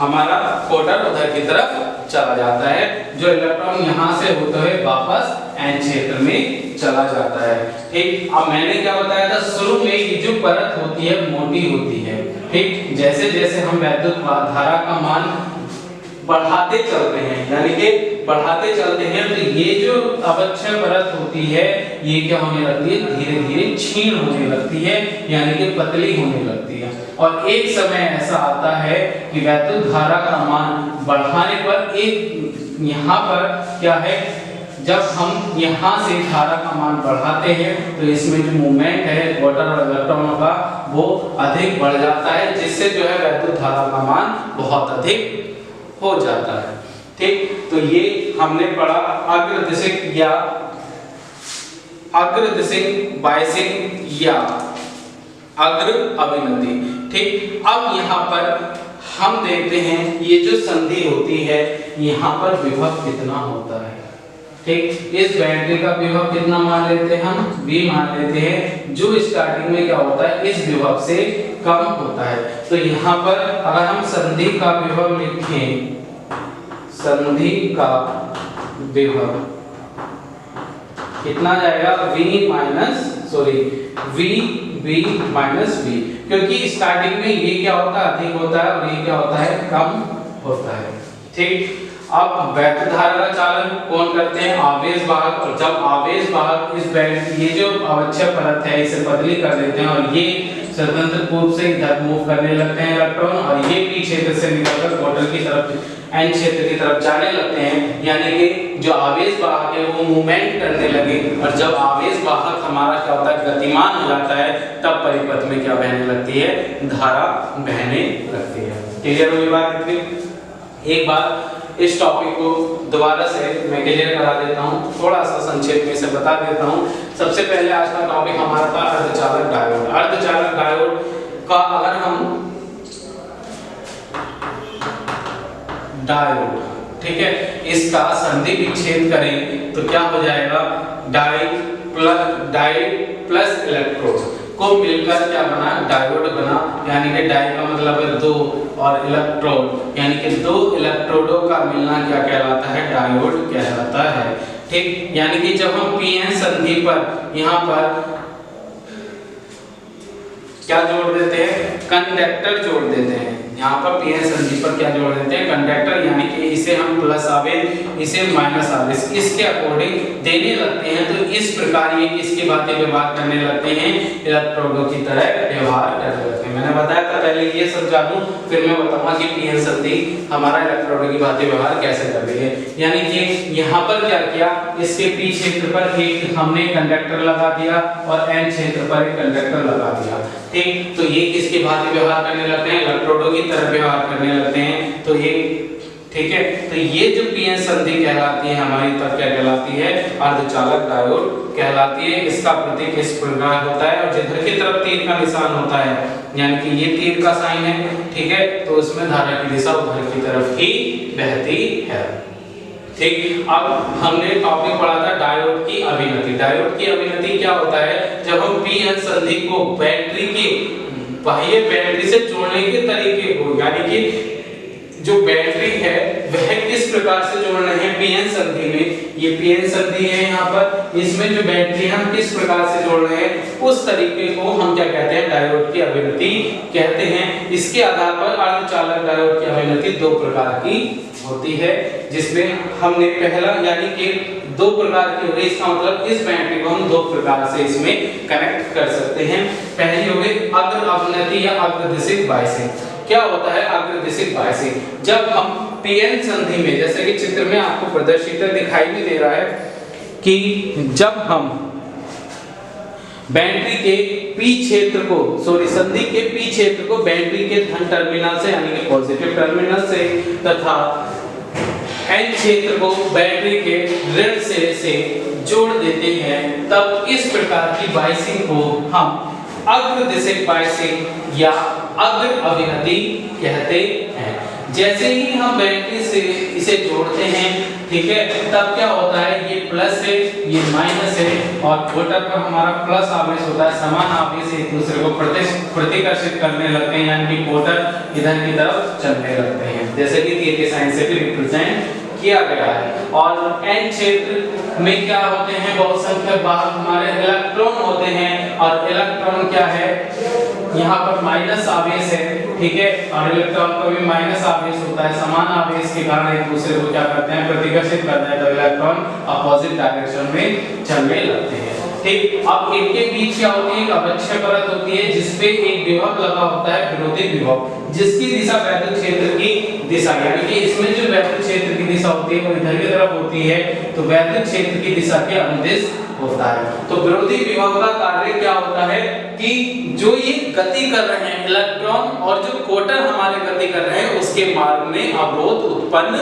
हमारा कोटर उधर की तरफ चला जाता है, जो इलेक्ट्रॉन यहाँ से होते हुए वापस n क्षेत्र में चला जाता है। ठीक, अब मैंने क्या बताया था शुरू में कि जो परत होती है मोटी होती है। ठीक, जैसे जैसे हम वैद्युत धारा का मान बढ़ाते चलते हैं, यानी कि बढ़ाते चलते हैं, तो ये जो अवक्षय परत होती है ये क्या होने लगती है, धीरे धीरे क्षीण होने लगती है, यानी कि पतली होने लगती है। और एक समय ऐसा आता है कि वैद्युत धारा का मान बढ़ाने पर एक यहाँ पर क्या है, जब हम यहाँ से धारा का मान बढ़ाते हैं तो इसमें जो मूवमेंट है वाटर और इलेक्ट्रॉनों का वो अधिक बढ़ जाता है, जिससे जो है वैद्युत धारा का मान बहुत अधिक हो जाता है। ठीक, तो ये हमने पढ़ा अग्रदिशिक या अग्रदिशिक बायसिंग या अग्र अभिनति। ठीक, अब यहाँ पर हम देखते हैं ये जो संधि होती है यहाँ पर विभव कितना होता है। ठीक, इस बैटरी का विभव कितना मान लेते हैं हम, V मान लेते हैं, जो स्टार्टिंग में क्या होता है इस विभव से कम होता है। तो यहाँ पर अगर हम संधि का विभव लिखें, संधि का विभव कितना जाएगा, V माइनस V, क्योंकि स्टार्टिंग में ये क्या होता है अधिक होता है और ये क्या होता है कम होता है। ठीक, अब वैद्युत धारा का चालन कौन करते हैं, आवेश वाहक। और जब आवेश वाहक इस ये जो अवक्षय परत है इसे पतली कर देते हैं और ये स्वतंत्र रूप से इधर मूव करने लगते हैं इलेक्ट्रॉन, और ये पी क्षेत्र से निकलकर कोटर की तरफ n क्षेत्र की तरफ जाने लगते हैं, यानी कि जो आवेश वाहक है वो मूवमेंट करने लगे। और जब आवेश वाहक हमारा क्या होता है गतिमान हो जाता है, तब परिपथ में क्या बहने लगती है, धारा बहने लगती है। क्लियर हुई बात इतनी? एक बार इस टॉपिक को दोबारा से मैं क्लियर करा देता हूँ, थोड़ा सा संक्षेप में से बता देता हूँ। सबसे पहले आज का टॉपिक हमारा था अर्धचालक डायोड। अर्धचालक डायोड का अगर हम डायोड, ठीक है, इसका संधि विच्छेद करें तो क्या हो जाएगा, डाई प्लस इलेक्ट्रोड को मिलकर क्या बना, डायोड बना। यानी कि डाई का मतलब है दो और इलेक्ट्रोड यानी कि दो इलेक्ट्रोडों का मिलना क्या कहलाता है, डायोड कहलाता है। ठीक, यानी कि जब हम पीएन संधि पर यहाँ पर क्या जोड़ देते हैं, कंडक्टर जोड़ देते हैं। यहाँ पर पीएन संधि पर क्या जोड़ देते हैं, कंडक्टर, यानी कि इसे हम प्लस आवेश इसे माइनस आवेश इसके अकॉर्डिंग देने लगते हैं, तो इस प्रकार ये किसकी भांति व्यवहार करने लगते हैं, इलेक्ट्रोडों की तरह व्यवहार करने लगते हैं। मैंने बताया था पहले ये समझा दूं, फिर मैं बताऊंगा कि पीएन संधि हमारा इलेक्ट्रोडों की भांति व्यवहार कैसे कर रही है। यानी कि यहाँ पर क्या किया, इसके पी क्षेत्र पर एक हमने कंडक्टर लगा दिया और एन क्षेत्र पर एक कंडक्टर लगा दिया। ठीक, तो ये किसकी भांति व्यवहार करने लगते हैं, इलेक्ट्रोडों की तरह व्यवहार करने लगते हैं। तो ये ठीक है, तो ये जो पीएन संधि कहलाती है हमारी, तब क्या कहलाती है, अर्धचालक डायोड कहलाती है। इसका प्रतीक इस प्रकार होता है और जिधर की तरफ तीर का निशान होता है, यानी कि ये तीर का साइन है, ठीक है, तो उसमें धारा की दिशा उधर की तरफ ही बहती है। ठीक, अब हमने टॉपिक पढ़ा था डायोड की अभिनति। डायोड की अभिनति क्या होता है, जब हम पीएन संधि को बैटरी के बाह्य बैटरी से जोड़ने के तरीके को, यानी कि जो बैटरी है वह किस प्रकार से जोड़ रहे हैं पीएन संधि में, ये पीएन संधि है यहाँ पर, इसमें जो बैटरी हम किस प्रकार से जोड़ रहे हैं उस तरीके को हम क्या कहते हैं, डायोड की अभिनति कहते हैं। इसके आधार पर अर्धचालक डायोड की अभिनति दो प्रकार की होती है, जिसमें हमने पहला यानी कि दो प्रकार की होगी, इसका मतलब इस बैटरी को हम दो प्रकार से इसमें कनेक्ट कर सकते हैं। पहली हो गई अग्र अभिनति या अग्रदिशिक बायसिंग। क्या होता है अग्रदिशिक बायसिंग, जब हम पीएन संधि में, जैसे कि चित्र में आपको प्रदर्शित दिखाई भी दे रहा है कि जब हम बैटरी के पी क्षेत्र को, संधि के पी क्षेत्र को बैटरी के धन टर्मिनल से यानी कि पॉजिटिव टर्मिनल से तथा एन क्षेत्र को बैटरी के ऋण सिरे से जोड़ देते हैं, तब इस प्रकार की बायसिंग को हम अग्रदिशिक बायसिंग या अग्र अभिनति कहते हैं। जैसे ही हम बैटरी से इसे जोड़ते हैं, ठीक है, तब क्या होता है, ये प्लस है ये माइनस है और कोटर पर हमारा प्लस आवेश होता है, समान आवेश एक दूसरे को प्रतिकर्षित करने लगते हैं, यानी कि कोटर इधर की तरफ चलने लगते हैं। हैं, जैसे कि तीर के साइन से भी रिप्रेजेंट किया गया है। और एन क्षेत्र में क्या होते हैं, बहुत संख्यक वाहक हमारे इलेक्ट्रॉन होते हैं, और इलेक्ट्रॉन क्या है, यहाँ पर माइनस आवेश है, ठीक है, और इलेक्ट्रॉन का भी माइनस आवेश होता है, समान आवेश के कारण एक दूसरे को क्या करते हैं, प्रतिकर्षित करते हैं, तो इलेक्ट्रॉन अपोजिट डायरेक्शन में चलने लगते हैं। ठीक, अब इनके बीच क्या होती है, एक अवक्षय परत होती है जिसपे एक विभव लगा होता है, विरोधी विभव, जिसकी दिशा वैद्युत क्षेत्र की दिशा, यानी कि इसमें जो वैद्युत क्षेत्र की दिशा होती है वो इधर की तरफ होती है, तो वैद्युत क्षेत्र की दिशा के अनुदिश होता है। तो विरोधी विभव का कार्य क्या होता है कि जो ये गति कर रहे हैं इलेक्ट्रॉन और जो कोटर हमारे गति कर रहे हैं उसके मार्ग में अवरोध उत्पन्न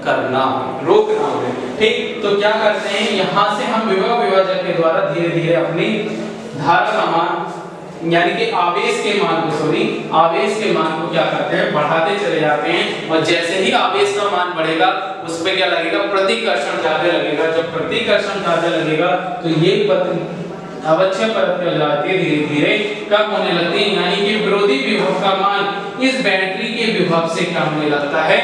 करना, रोकना है। ठीक, तो क्या करते हैं, यहाँ से हम विभव विभाजक के द्वारा धीरे धीरे अपनी धारा का मान यानी कि आवेश के मान को क्या करते हैं, बढ़ाते चले जाते हैं, और जैसे ही आवेश का मान बढ़ेगा उस पे क्या लगेगा, प्रतिकर्षण ज्यादा लगेगा। जब प्रतिकर्षण ज्यादा लगेगा तो ये अवक्षय परत क्या जाती है, धीरे धीरे कम होने लगती है, यानी कि विरोधी विभव का मान इस बैटरी के विभव से क्या होने लगता है,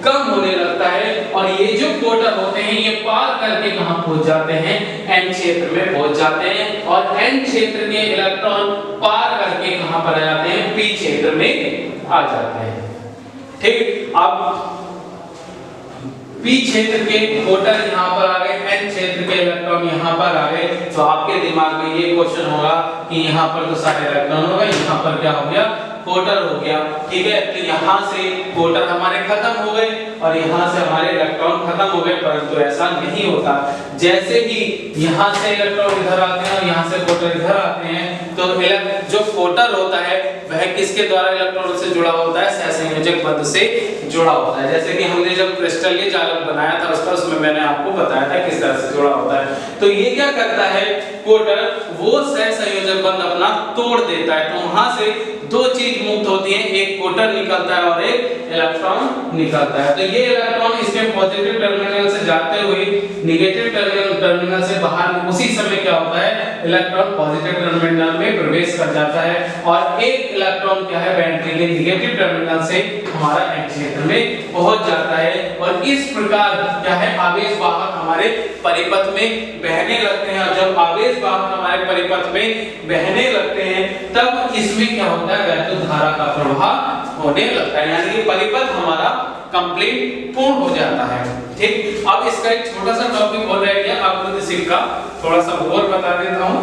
कम होने लगता है। और ये जो कोटर होते हैं ये पार करके कहां पहुंच जाते हैं, एन क्षेत्र में पहुंच जाते हैं, और एन क्षेत्र के इलेक्ट्रॉन पार करके कहां पर आ जाते हैं, पी क्षेत्र में आ जाते हैं। ठीक, अब पी क्षेत्र के कोटर यहाँ पर आ गए, एन क्षेत्र के इलेक्ट्रॉन यहाँ पर आ गए, तो आपके दिमाग में ये क्वेश्चन होगा कि यहाँ पर तो सारे इलेक्ट्रॉन हो गए, यहाँ पर क्या हो गया, कोटर हो गया। ठीक है, तो यहाँ से कोटर हमारे खत्म हो गए और यहाँ से हमारे इलेक्ट्रॉन खत्म हो गए, परंतु ऐसा नहीं होता। जैसे ही यहाँ से इलेक्ट्रॉन इधर आते हैं और यहाँ से कोटर इधर आते हैं, तो जो कोटर होता है वह किसके द्वारा इलेक्ट्रॉन से जुड़ा होता है, सहसंयोजक बंध से जुड़ा होता है। जैसे कि हमने जब क्रिस्टलीय जालक बनाया था उसमें मैंने आपको बताया था किस तरह से जुड़ा होता है। तो ये क्या करता है, कोटर वो सहसंयोजक बंध अपना तोड़ देता है, तो वहां से दो चीज मुक्त होती है, एक कोटर निकलता है और एक इलेक्ट्रॉन निकलता है। तो ये इलेक्ट्रॉन इसके पॉजिटिव टर्मिनल से जाते हुए निगेटिव टर्मिनल से बाहर, उसी समय क्या होता है, इलेक्ट्रॉन पॉजिटिव टर्मिनल में प्रवेश कर जाता है, और एक इलेक्ट्रॉन क्या है, बैटरी के निगेटिव टर्मिनल से हमारा एन क्षेत्र में पहुंच जाता है। और इस प्रकार क्या है, आवेश वाहक हमारे परिपथ में बहने लगते हैं, और जब आवेश वाहक हमारे परिपथ में बहने लगते हैं तब इसमें क्या होता है, वैद्युत धारा का प्रवाह होने लगता है, यानी कि परिपथ हमारा कंप्लीट पूर्ण हो जाता है। ठीक, अब इसका एक छोटा सा टॉपिक और रह गया, आकृति सिंह का थोड़ा सा और बता देता हूं।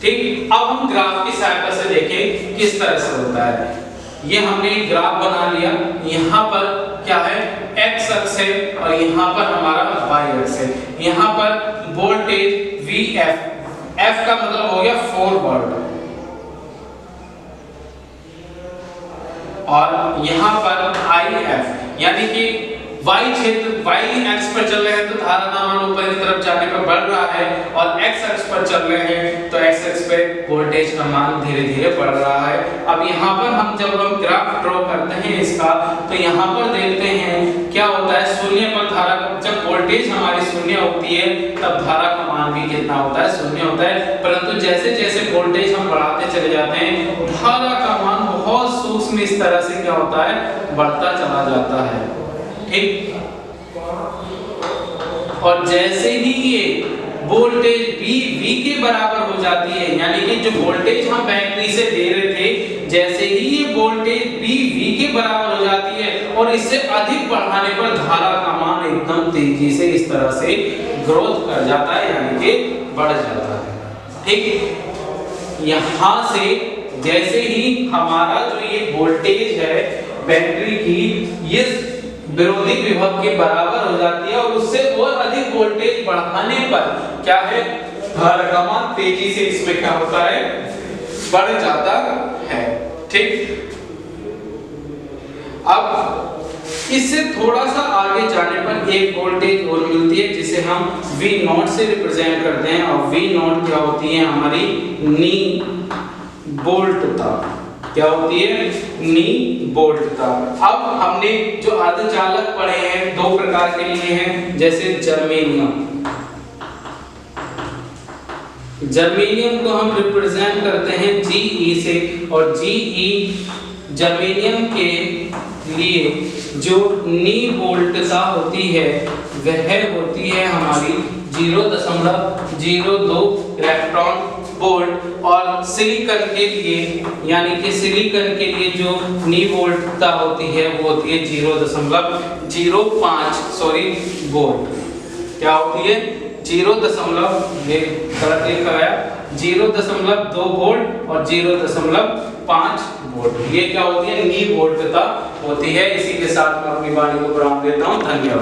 ठीक, अब हम ग्राफ की सहायता से देखें किस तरह से होता है। ये हमने एक ग्राफ बना लिया, यहाँ पर क्या है, x अक्ष है और यहाँ पर हमारा y अक्ष है। यहाँ पर वोल्टेज Vf, F का मतलब हो गया फॉरवर्ड, और यहाँ पर IF यानी कि y क्षेत्र y अक्ष पर चल रहे हैं तो धारा का मान ऊपर की तरफ जाने पर बढ़ रहा है, और x अक्ष पर चल रहे हैं तो x अक्ष पे वोल्टेज का मान धीरे धीरे बढ़ रहा है। अब यहाँ पर हम जब ग्राफ ड्रॉ करते हैं इसका, तो यहाँ पर देखते हैं क्या होता है, शून्य पर धारा, जब वोल्टेज हमारी शून्य होती है तब धारा का मान भी कितना होता है, शून्य होता है। परंतु जैसे जैसे वोल्टेज हम बढ़ाते चले जाते हैं धारा का मान बहुत सूक्ष्म इस तरह से क्या होता है, बढ़ता चला जाता है। ठीक, और जैसे ही ये वोल्टेज V के बराबर हो जाती है, यानी कि जो वोल्टेज हम बैटरी से दे रहे थे, जैसे ही ये वोल्टेज V के बराबर हो जाती है और इससे अधिक बढ़ाने पर धारा का मान एकदम तेजी से इस तरह से ग्रोथ कर जाता है, यानी कि बढ़ जाता है। ठीक, यहाँ से जैसे ही हमारा जो ये वोल्टेज है बैटरी की, ये विरोधी विभव के बराबर हो जाती है, और उससे और अधिक वोल्टेज बढ़ाने पर क्या है, धारा का मान तेजी से इसमें क्या होता है, बढ़ जाता है। ठीक, अब इससे थोड़ा सा आगे जाने पर एक वोल्टेज और मिलती है जिसे हम V0 से रिप्रेजेंट करते हैं, और V0 क्या होती है, हमारी नी वोल्टता, क्या होती है, नी वोल्टता। अब हमने जो अर्धचालक पढ़े हैं दो प्रकार के लिए हैं, जैसे जर्मेनियम, जर्मेनियम को हम रिप्रेजेंट करते हैं Ge से, और Ge जर्मेनियम के लिए जो नी वोल्टता होती है वह होती है हमारी 0.02 इलेक्ट्रॉन वोल्ट, और सिलिकॉन के लिए यानी कि सिलिकॉन के लिए जो नी वोल्टता होती है वो होती है 0.05 वोल्ट। क्या होती है 0.2 वोल्ट और 0.5 वोल्ट। ये क्या होती है नी वोल्टता होती है। इसी के साथ मैं अपनी वाणी को विराम देता हूँ। धन्यवाद।